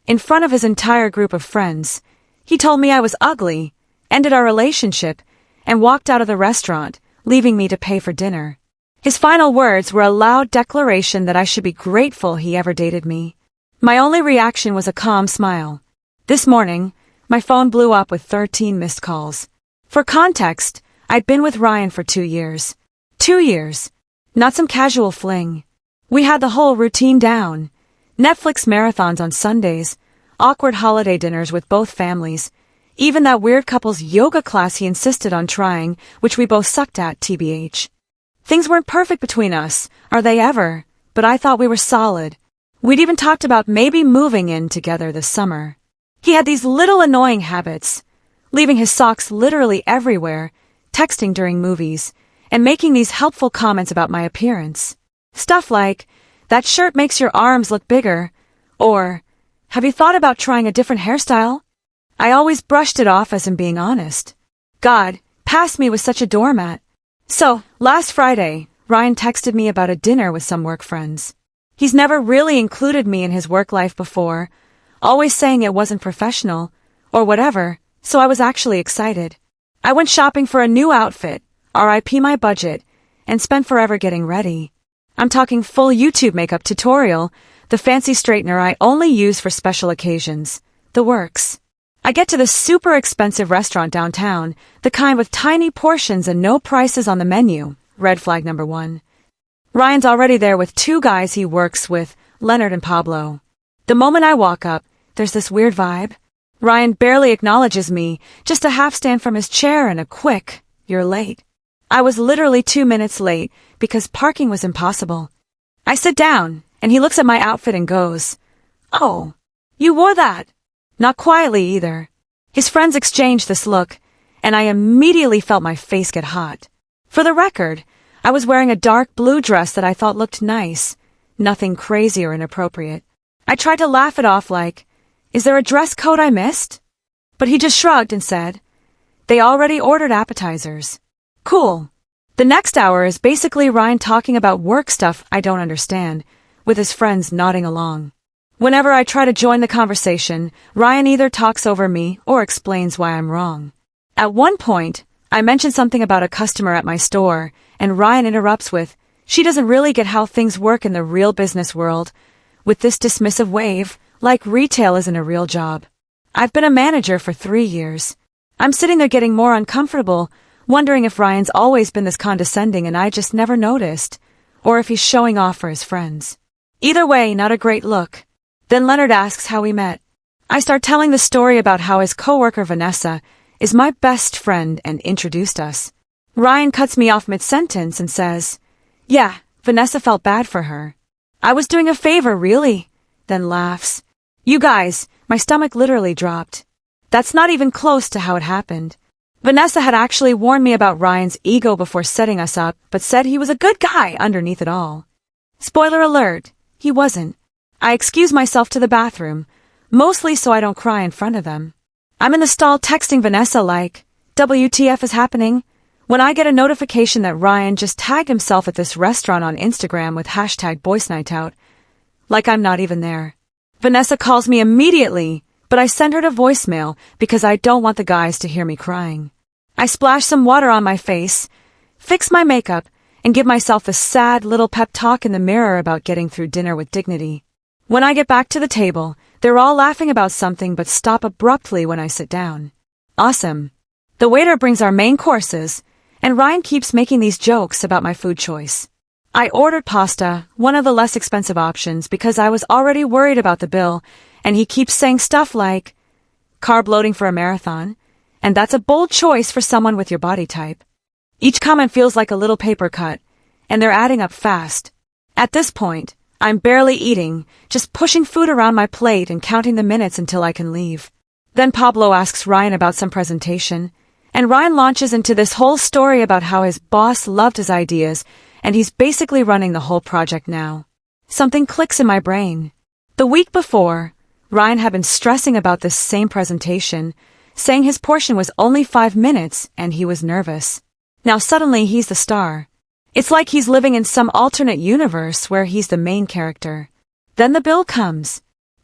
in front of his entire group of friends. He told me I was ugly, ended our relationship, and walked out of the restaurant, leaving me to pay for dinner. His final words were a loud declaration that I should be grateful he ever dated me. My only reaction was a calm smile. This morning, my phone blew up with 13 missed calls. For context, I'd been with Ryan for 2 years. 2 years. Not some casual fling. We had the whole routine down. Netflix marathons on Sundays, awkward holiday dinners with both families, even that weird couple's yoga class he insisted on trying, which we both sucked at, TBH. Things weren't perfect between us, are they ever? But I thought we were solid. We'd even talked about maybe moving in together this summer. He had these little annoying habits, leaving his socks literally everywhere, texting during movies, and making these helpful comments about my appearance. Stuff like, "That shirt makes your arms look bigger," or, "Have you thought about trying a different hairstyle?" I always brushed it off as him being honest. God, past me was such a doormat. So, last Friday, Ryan texted me about a dinner with some work friends. He's never really included me in his work life before, always saying it wasn't professional, or whatever, so I was actually excited. I went shopping for a new outfit, RIP my budget, and spent forever getting ready. I'm talking full YouTube makeup tutorial, the fancy straightener I only use for special occasions, the works. I get to the super expensive restaurant downtown, the kind with tiny portions and no prices on the menu, red flag number 1. Ryan's already there with 2 guys he works with, Leonard and Pablo. The moment I walk up, there's this weird vibe. Ryan barely acknowledges me, just a half stand from his chair and a quick, "You're late." I was literally 2 minutes late because parking was impossible. I sit down, and he looks at my outfit and goes, "Oh, you wore that." Not quietly either. His friends exchanged this look, and I immediately felt my face get hot. For the record, I was wearing a dark blue dress that I thought looked nice, nothing crazy or inappropriate. I tried to laugh it off like, "Is there a dress code I missed?" But he just shrugged and said, "They already ordered appetizers." Cool. The next hour is basically Ryan talking about work stuff I don't understand, with his friends nodding along. Whenever I try to join the conversation, Ryan either talks over me or explains why I'm wrong. At one point, I mention something about a customer at my store, and Ryan interrupts with, "She doesn't really get how things work in the real business world," with this dismissive wave, like retail isn't a real job. I've been a manager for 3 years. I'm sitting there getting more uncomfortable, wondering if Ryan's always been this condescending and I just never noticed, or if he's showing off for his friends. Either way, not a great look. Then Leonard asks how we met. I start telling the story about how his coworker Vanessa is my best friend and introduced us. Ryan cuts me off mid-sentence and says, "Yeah, Vanessa felt bad for her. I was doing a favor, really," then laughs. You guys, my stomach literally dropped. That's not even close to how it happened. Vanessa had actually warned me about Ryan's ego before setting us up, but said he was a good guy underneath it all. Spoiler alert, he wasn't. I excuse myself to the bathroom, mostly so I don't cry in front of them. I'm in the stall texting Vanessa like, "WTF is happening?" when I get a notification that Ryan just tagged himself at this restaurant on Instagram with #BoysNightOut. Like I'm not even there. Vanessa calls me immediately, but I send her to voicemail because I don't want the guys to hear me crying. I splash some water on my face, fix my makeup, and give myself a sad little pep talk in the mirror about getting through dinner with dignity. When I get back to the table, they're all laughing about something but stop abruptly when I sit down. Awesome. The waiter brings our main courses, and Ryan keeps making these jokes about my food choice. I ordered pasta, one of the less expensive options, because I was already worried about the bill, and he keeps saying stuff like, "Carb loading for a marathon," and "That's a bold choice for someone with your body type." Each comment feels like a little paper cut, and they're adding up fast. At this point, I'm barely eating, just pushing food around my plate and counting the minutes until I can leave. Then Pablo asks Ryan about some presentation, and Ryan launches into this whole story about how his boss loved his ideas, and he's basically running the whole project now. Something clicks in my brain. The week before, Ryan had been stressing about this same presentation, saying his portion was only 5 minutes and he was nervous. Now suddenly he's the star. It's like he's living in some alternate universe where he's the main character. Then the bill comes.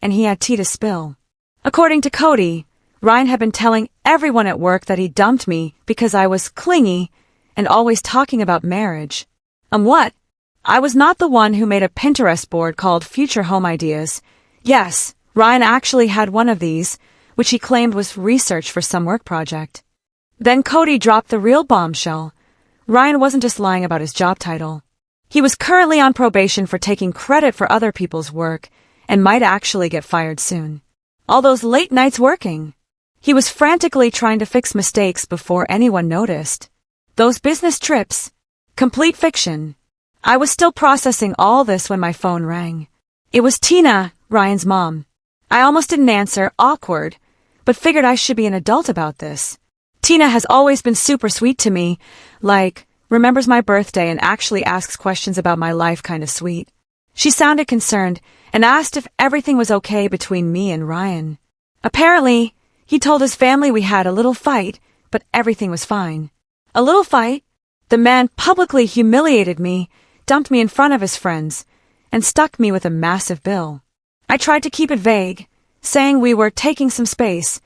and he had tea to spill. According to Cody, Ryan had been telling everyone at work that he dumped me because I was clingy and always talking about marriage. What? I was not the one who made a Pinterest board called Future Home Ideas. Yes, Ryan actually had one of these, which he claimed was research for some work project. Then Cody dropped the real bombshell. Ryan wasn't just lying about his job title. He was currently on probation for taking credit for other people's work and might actually get fired soon. All those late nights working. He was frantically trying to fix mistakes before anyone noticed. Those business trips. Complete fiction. I was still processing all this when my phone rang. It was Tina, Ryan's mom. I almost didn't answer, awkward, but figured I should be an adult about this. Tina has always been super sweet to me, like, remembers my birthday and actually asks questions about my life kind of sweet. She sounded concerned and asked if everything was okay between me and Ryan. Apparently, he told his family we had a little fight, but everything was fine. A little fight? The man publicly humiliated me, dumped me in front of his friends, and stuck me with a massive bill. I tried to keep it vague, saying we were taking some space,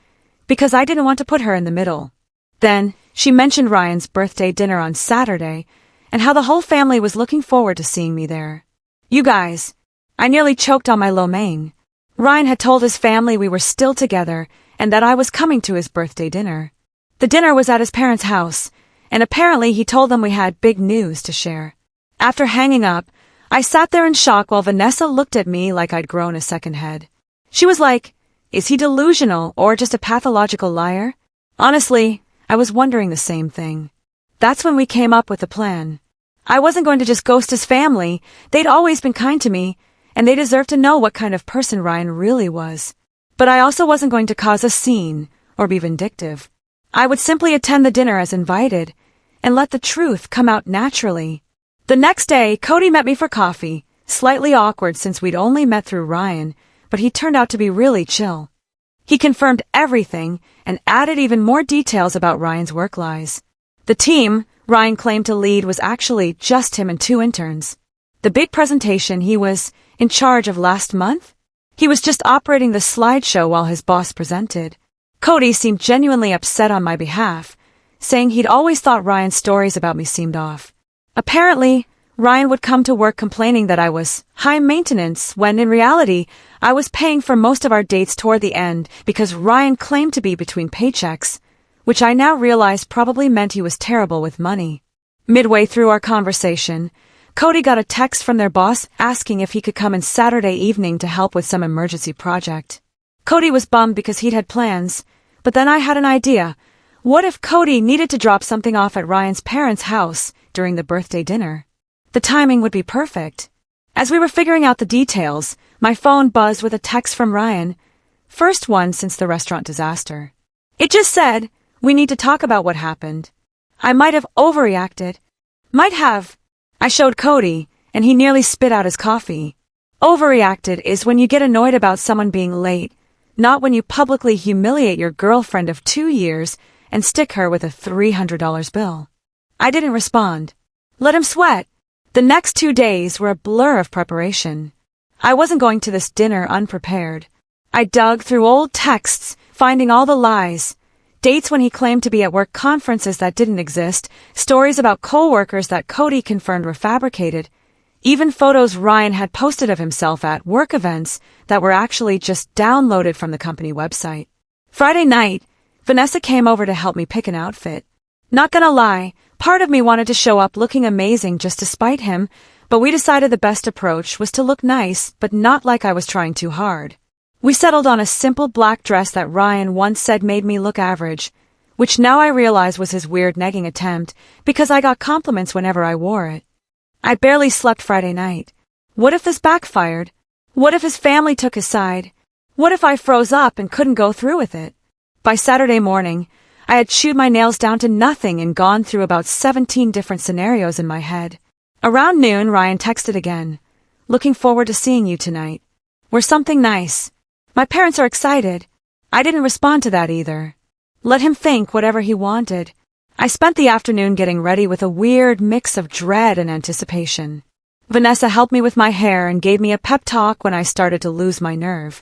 because I didn't want to put her in the middle. Then, she mentioned Ryan's birthday dinner on Saturday, and how the whole family was looking forward to seeing me there. You guys, I nearly choked on my lo mein. Ryan had told his family we were still together, and that I was coming to his birthday dinner. The dinner was at his parents' house, and apparently he told them we had big news to share. After hanging up, I sat there in shock while Vanessa looked at me like I'd grown a second head. She was like, is he delusional or just a pathological liar? Honestly, I was wondering the same thing. That's when we came up with the plan. I wasn't going to just ghost his family. They'd always been kind to me, and they deserved to know what kind of person Ryan really was. But I also wasn't going to cause a scene or be vindictive. I would simply attend the dinner as invited and let the truth come out naturally. The next day, Cody met me for coffee, slightly awkward since we'd only met through Ryan, but he turned out to be really chill. He confirmed everything and added even more details about Ryan's work lies. The team Ryan claimed to lead was actually just him and 2 interns. The big presentation he was in charge of last month? He was just operating the slideshow while his boss presented. Cody seemed genuinely upset on my behalf, saying he'd always thought Ryan's stories about me seemed off. Apparently, Ryan would come to work complaining that I was high maintenance when in reality, I was paying for most of our dates toward the end because Ryan claimed to be between paychecks, which I now realized probably meant he was terrible with money. Midway through our conversation, Cody got a text from their boss asking if he could come in Saturday evening to help with some emergency project. Cody was bummed because he'd had plans, but then I had an idea. What if Cody needed to drop something off at Ryan's parents' house during the birthday dinner? The timing would be perfect. As we were figuring out the details, my phone buzzed with a text from Ryan, first one since the restaurant disaster. It just said, "We need to talk about what happened." I might have overreacted. Might have. I showed Cody, and he nearly spit out his coffee. Overreacted is when you get annoyed about someone being late, not when you publicly humiliate your girlfriend of 2 years and stick her with a $300 bill. I didn't respond. Let him sweat. The next 2 days were a blur of preparation. I wasn't going to this dinner unprepared. I dug through old texts, finding all the lies. Dates when he claimed to be at work conferences that didn't exist, stories about co-workers that Cody confirmed were fabricated, even photos Ryan had posted of himself at work events that were actually just downloaded from the company website. Friday night, Vanessa came over to help me pick an outfit. Not gonna lie, part of me wanted to show up looking amazing just to spite him, but we decided the best approach was to look nice, but not like I was trying too hard. We settled on a simple black dress that Ryan once said made me look average, which now I realize was his weird negging attempt because I got compliments whenever I wore it. I barely slept Friday night. What if this backfired? What if his family took his side? What if I froze up and couldn't go through with it? By Saturday morning, I had chewed my nails down to nothing and gone through about 17 different scenarios in my head. Around noon, Ryan texted again. "Looking forward to seeing you tonight. We're something nice. My parents are excited." I didn't respond to that either. Let him think whatever he wanted. I spent the afternoon getting ready with a weird mix of dread and anticipation. Vanessa helped me with my hair and gave me a pep talk when I started to lose my nerve.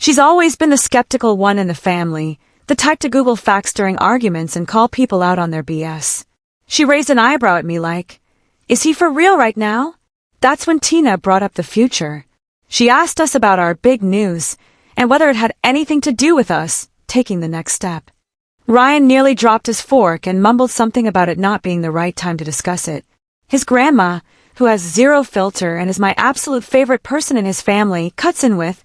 She's always been the skeptical one in the family, the type to Google facts during arguments and call people out on their BS. She raised an eyebrow at me like, "Is he for real right now?" That's when Tina brought up the future. She asked us about our big news and whether it had anything to do with us taking the next step. Ryan nearly dropped his fork and mumbled something about it not being the right time to discuss it. His grandma, who has zero filter and is my absolute favorite person in his family, cuts in with,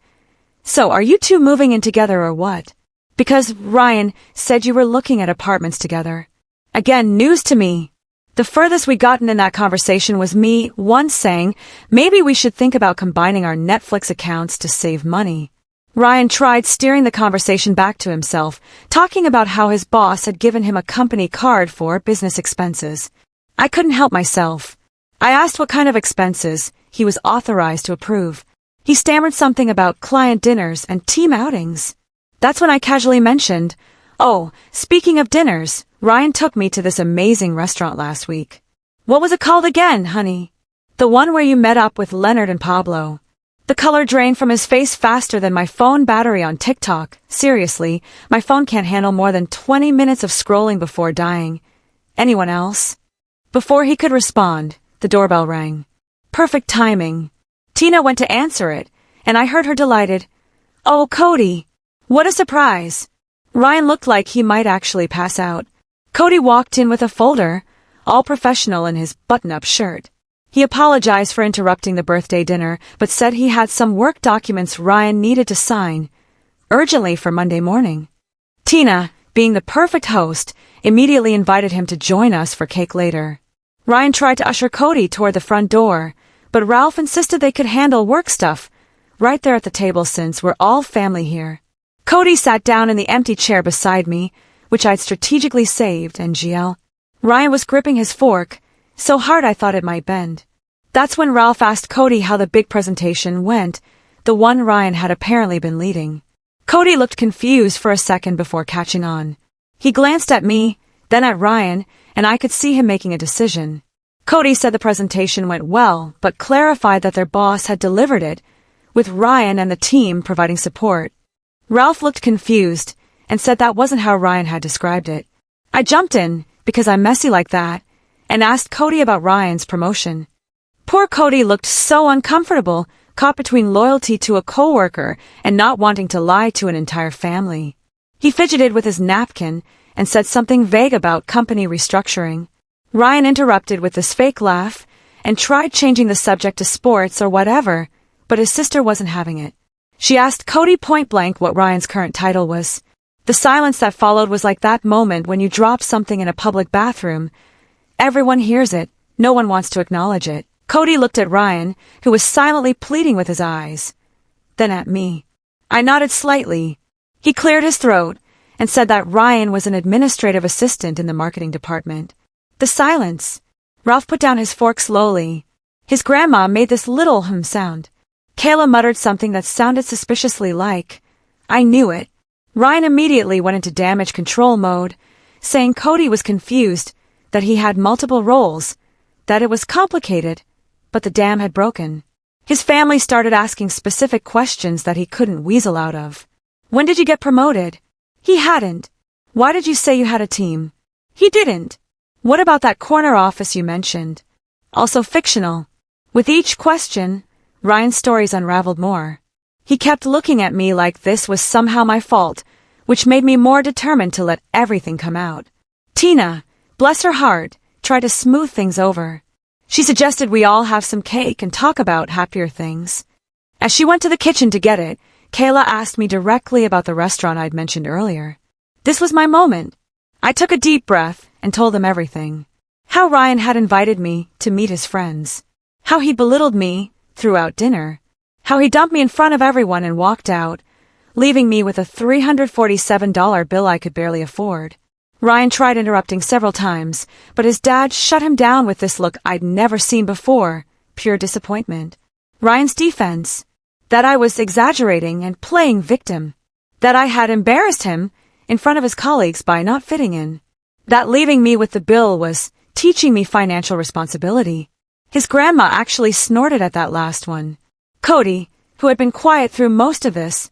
"So are you two moving in together or what? Because Ryan said you were looking at apartments together." Again, news to me. The furthest we'd gotten in that conversation was me once saying maybe we should think about combining our Netflix accounts to save money. Ryan tried steering the conversation back to himself, talking about how his boss had given him a company card for business expenses. I couldn't help myself. I asked what kind of expenses he was authorized to approve. He stammered something about client dinners and team outings. That's when I casually mentioned, "Oh, speaking of dinners, Ryan took me to this amazing restaurant last week." "What was it called again, honey?" "The one where you met up with Leonard and Pablo." The color drained from his face faster than my phone battery on TikTok. Seriously, my phone can't handle more than 20 minutes of scrolling before dying. "Anyone else?" Before he could respond, the doorbell rang. Perfect timing. Tina went to answer it, and I heard her delighted, "Oh, Cody. What a surprise." Ryan looked like he might actually pass out. Cody walked in with a folder, all professional in his button-up shirt. He apologized for interrupting the birthday dinner, but said he had some work documents Ryan needed to sign, urgently for Monday morning. Tina, being the perfect host, immediately invited him to join us for cake later. Ryan tried to usher Cody toward the front door, but Ralph insisted they could handle work stuff right there at the table since we're all family here. Cody sat down in the empty chair beside me, which I'd strategically saved, and Ryan was gripping his fork, so hard I thought it might bend. That's when Ralph asked Cody how the big presentation went, the one Ryan had apparently been leading. Cody looked confused for a second before catching on. He glanced at me, then at Ryan, and I could see him making a decision. Cody said the presentation went well, but clarified that their boss had delivered it, with Ryan and the team providing support. Ralph looked confused and said that wasn't how Ryan had described it. I jumped in, because I'm messy like that, and asked Cody about Ryan's promotion. Poor Cody looked so uncomfortable, caught between loyalty to a coworker and not wanting to lie to an entire family. He fidgeted with his napkin and said something vague about company restructuring. Ryan interrupted with this fake laugh and tried changing the subject to sports or whatever, but his sister wasn't having it. She asked Cody point-blank what Ryan's current title was. The silence that followed was like that moment when you drop something in a public bathroom. Everyone hears it, no one wants to acknowledge it. Cody looked at Ryan, who was silently pleading with his eyes. Then at me. I nodded slightly. He cleared his throat and said that Ryan was an administrative assistant in the marketing department. The silence. Ralph put down his fork slowly. His grandma made this little sound. Kayla muttered something that sounded suspiciously like, "I knew it." Ryan immediately went into damage control mode, saying Cody was confused, that he had multiple roles, that it was complicated, but the dam had broken. His family started asking specific questions that he couldn't weasel out of. "When did you get promoted?" He hadn't. "Why did you say you had a team?" He didn't. "What about that corner office you mentioned?" Also fictional. With each question, Ryan's stories unraveled more. He kept looking at me like this was somehow my fault, which made me more determined to let everything come out. Tina, bless her heart, tried to smooth things over. She suggested we all have some cake and talk about happier things. As she went to the kitchen to get it, Kayla asked me directly about the restaurant I'd mentioned earlier. This was my moment. I took a deep breath and told them everything. How Ryan had invited me to meet his friends. How he belittled me throughout dinner. How he dumped me in front of everyone and walked out, leaving me with a $347 bill I could barely afford. Ryan tried interrupting several times, but his dad shut him down with this look I'd never seen before, pure disappointment. Ryan's defense. That I was exaggerating and playing victim. That I had embarrassed him in front of his colleagues by not fitting in. That leaving me with the bill was teaching me financial responsibility. His grandma actually snorted at that last one. Cody, who had been quiet through most of this,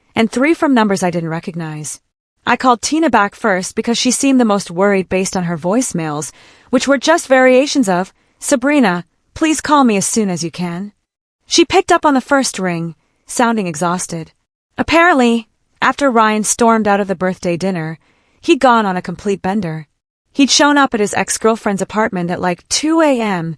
and 3 from numbers I didn't recognize. I called Tina back first because she seemed the most worried based on her voicemails, which were just variations of, "Sabrina, please call me as soon as you can." She picked up on the first ring, sounding exhausted. Apparently, after Ryan stormed out of the birthday dinner, he'd gone on a complete bender. He'd shown up at his ex-girlfriend's apartment at like 2 a.m.,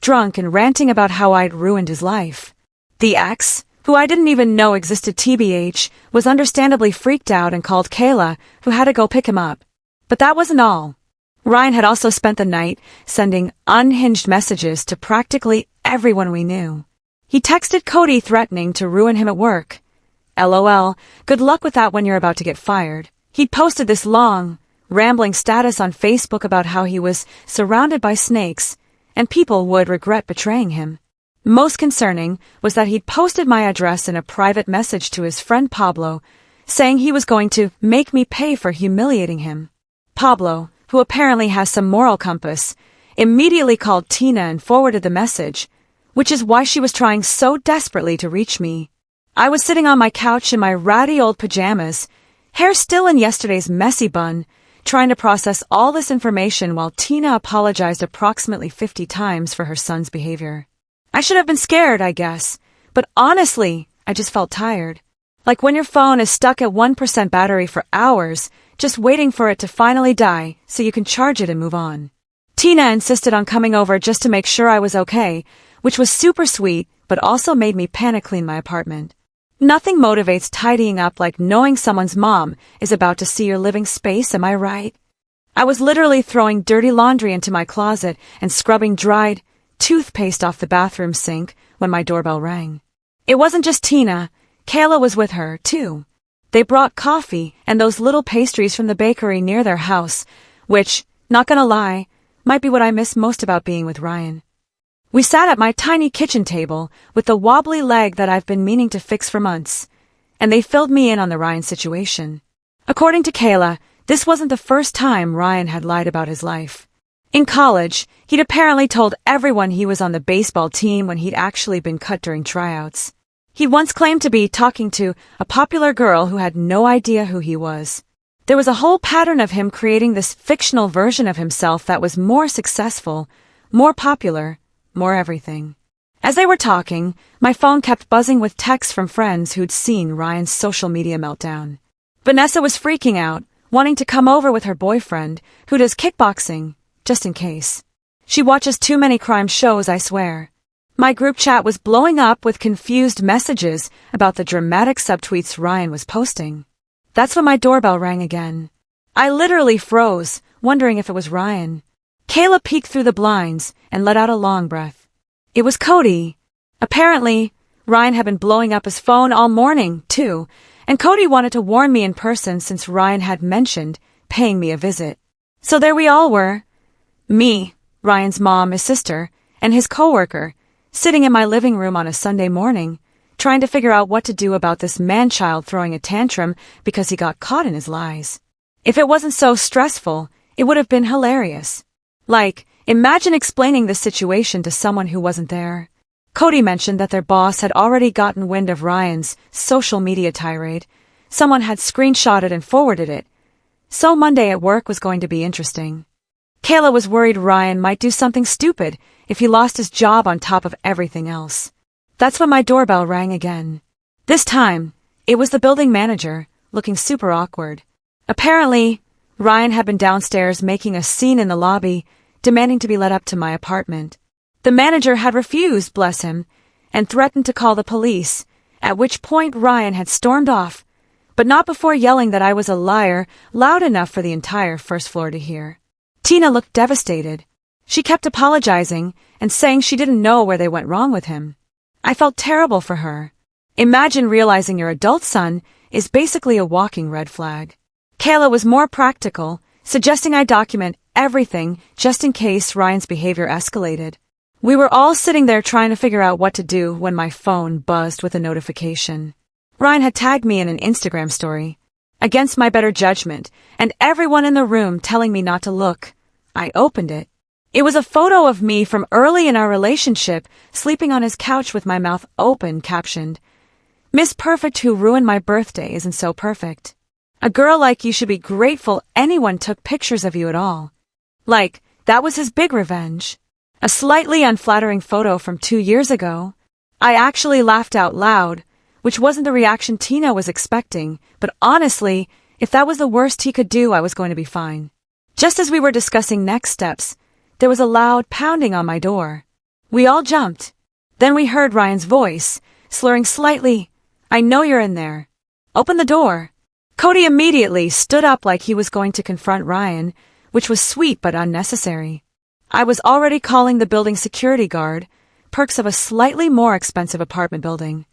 drunk and ranting about how I'd ruined his life. The ex, who I didn't even know existed TBH, was understandably freaked out and called Kayla, who had to go pick him up. But that wasn't all. Ryan had also spent the night sending unhinged messages to practically everyone we knew. He texted Cody threatening to ruin him at work. LOL, good luck with that when you're about to get fired. He'd posted this long, rambling status on Facebook about how he was surrounded by snakes and people would regret betraying him. Most concerning was that he'd posted my address in a private message to his friend Pablo, saying he was going to make me pay for humiliating him. Pablo, who apparently has some moral compass, immediately called Tina and forwarded the message, which is why she was trying so desperately to reach me. I was sitting on my couch in my ratty old pajamas, hair still in yesterday's messy bun, trying to process all this information while Tina apologized approximately 50 times for her son's behavior. I should have been scared, I guess, but honestly, I just felt tired. Like when your phone is stuck at 1% battery for hours, just waiting for it to finally die so you can charge it and move on. Tina insisted on coming over just to make sure I was okay, which was super sweet, but also made me panic clean my apartment. Nothing motivates tidying up like knowing someone's mom is about to see your living space, am I right? I was literally throwing dirty laundry into my closet and scrubbing dried toothpaste off the bathroom sink when my doorbell rang. It wasn't just Tina, Kayla was with her, too. They brought coffee and those little pastries from the bakery near their house, which, not gonna lie, might be what I miss most about being with Ryan. We sat at my tiny kitchen table with the wobbly leg that I've been meaning to fix for months, and they filled me in on the Ryan situation. According to Kayla, this wasn't the first time Ryan had lied about his life. In college, he'd apparently told everyone he was on the baseball team when he'd actually been cut during tryouts. He once claimed to be talking to a popular girl who had no idea who he was. There was a whole pattern of him creating this fictional version of himself that was more successful, more popular, more everything. As they were talking, my phone kept buzzing with texts from friends who'd seen Ryan's social media meltdown. Vanessa was freaking out, wanting to come over with her boyfriend, who does kickboxing, just in case. She watches too many crime shows, I swear. My group chat was blowing up with confused messages about the dramatic subtweets Ryan was posting. That's when my doorbell rang again. I literally froze, wondering if it was Ryan. Kayla peeked through the blinds and let out a long breath. It was Cody. Apparently, Ryan had been blowing up his phone all morning, too, and Cody wanted to warn me in person since Ryan had mentioned paying me a visit. So there we all were. Me, Ryan's mom, his sister, and his coworker, sitting in my living room on a Sunday morning, trying to figure out what to do about this man-child throwing a tantrum because he got caught in his lies. If it wasn't so stressful, it would have been hilarious. Like, imagine explaining the situation to someone who wasn't there. Cody mentioned that their boss had already gotten wind of Ryan's social media tirade. Someone had screenshotted and forwarded it. So Monday at work was going to be interesting. Kayla was worried Ryan might do something stupid if he lost his job on top of everything else. That's when my doorbell rang again. This time, it was the building manager, looking super awkward. Apparently, Ryan had been downstairs making a scene in the lobby, demanding to be let up to my apartment. The manager had refused, bless him, and threatened to call the police, at which point Ryan had stormed off, but not before yelling that I was a liar loud enough for the entire first floor to hear. Tina looked devastated. She kept apologizing and saying she didn't know where they went wrong with him. I felt terrible for her. Imagine realizing your adult son is basically a walking red flag. Kayla was more practical, suggesting I document everything just in case Ryan's behavior escalated. We were all sitting there trying to figure out what to do when my phone buzzed with a notification. Ryan had tagged me in an Instagram story. Against my better judgment, and everyone in the room telling me not to look, I opened it. It was a photo of me from early in our relationship, sleeping on his couch with my mouth open, captioned, Miss Perfect who ruined my birthday isn't so perfect. A girl like you should be grateful anyone took pictures of you at all. Like, that was his big revenge. A slightly unflattering photo from 2 years ago. I actually laughed out loud, which wasn't the reaction Tina was expecting, but honestly, if that was the worst he could do, I was going to be fine. Just as we were discussing next steps, there was a loud pounding on my door. We all jumped. Then we heard Ryan's voice, slurring slightly, "I know you're in there. Open the door." Cody immediately stood up like he was going to confront Ryan, which was sweet but unnecessary. I was already calling the building security guard, perks of a slightly more expensive apartment building.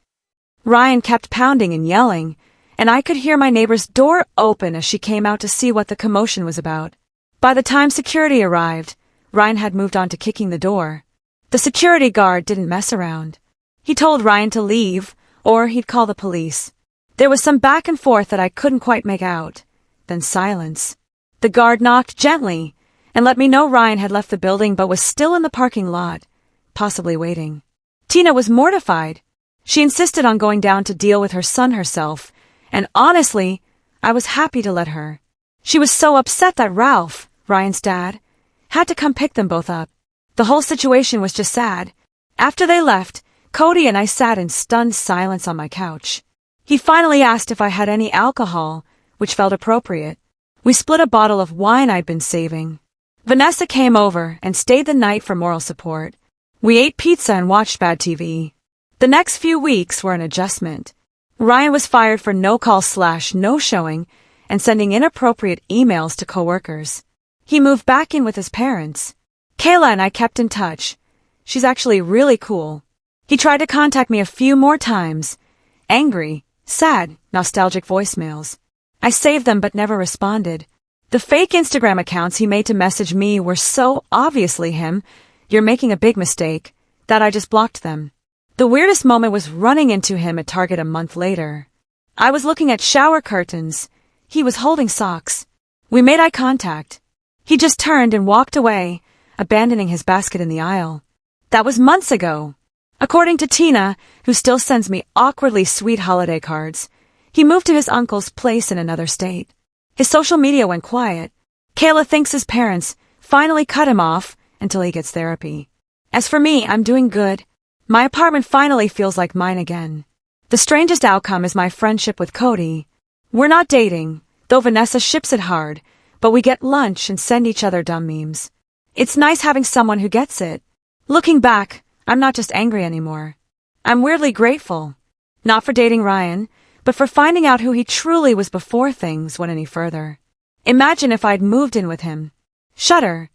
Ryan kept pounding and yelling, and I could hear my neighbor's door open as she came out to see what the commotion was about. By the time security arrived, Ryan had moved on to kicking the door. The security guard didn't mess around. He told Ryan to leave, or he'd call the police. There was some back and forth that I couldn't quite make out. Then silence. The guard knocked gently and let me know Ryan had left the building but was still in the parking lot, possibly waiting. Tina was mortified. She insisted on going down to deal with her son herself, and honestly, I was happy to let her. She was so upset that Ralph, Ryan's dad, had to come pick them both up. The whole situation was just sad. After they left, Cody and I sat in stunned silence on my couch. He finally asked if I had any alcohol, which felt appropriate. We split a bottle of wine I'd been saving. Vanessa came over and stayed the night for moral support. We ate pizza and watched bad TV. The next few weeks were an adjustment. Ryan was fired for no-call/no showing and sending inappropriate emails to coworkers. He moved back in with his parents. Kayla and I kept in touch. She's actually really cool. He tried to contact me a few more times. Angry, sad, nostalgic voicemails. I saved them but never responded. The fake Instagram accounts he made to message me were so obviously him, "You're making a big mistake," that I just blocked them. The weirdest moment was running into him at Target a month later. I was looking at shower curtains. He was holding socks. We made eye contact. He just turned and walked away, abandoning his basket in the aisle. That was months ago. According to Tina, who still sends me awkwardly sweet holiday cards, he moved to his uncle's place in another state. His social media went quiet. Kayla thinks his parents finally cut him off until he gets therapy. As for me, I'm doing good. My apartment finally feels like mine again. The strangest outcome is my friendship with Cody. We're not dating, though Vanessa ships it hard, but we get lunch and send each other dumb memes. It's nice having someone who gets it. Looking back, I'm not just angry anymore. I'm weirdly grateful. Not for dating Ryan, but for finding out who he truly was before things went any further. Imagine if I'd moved in with him. Shudder.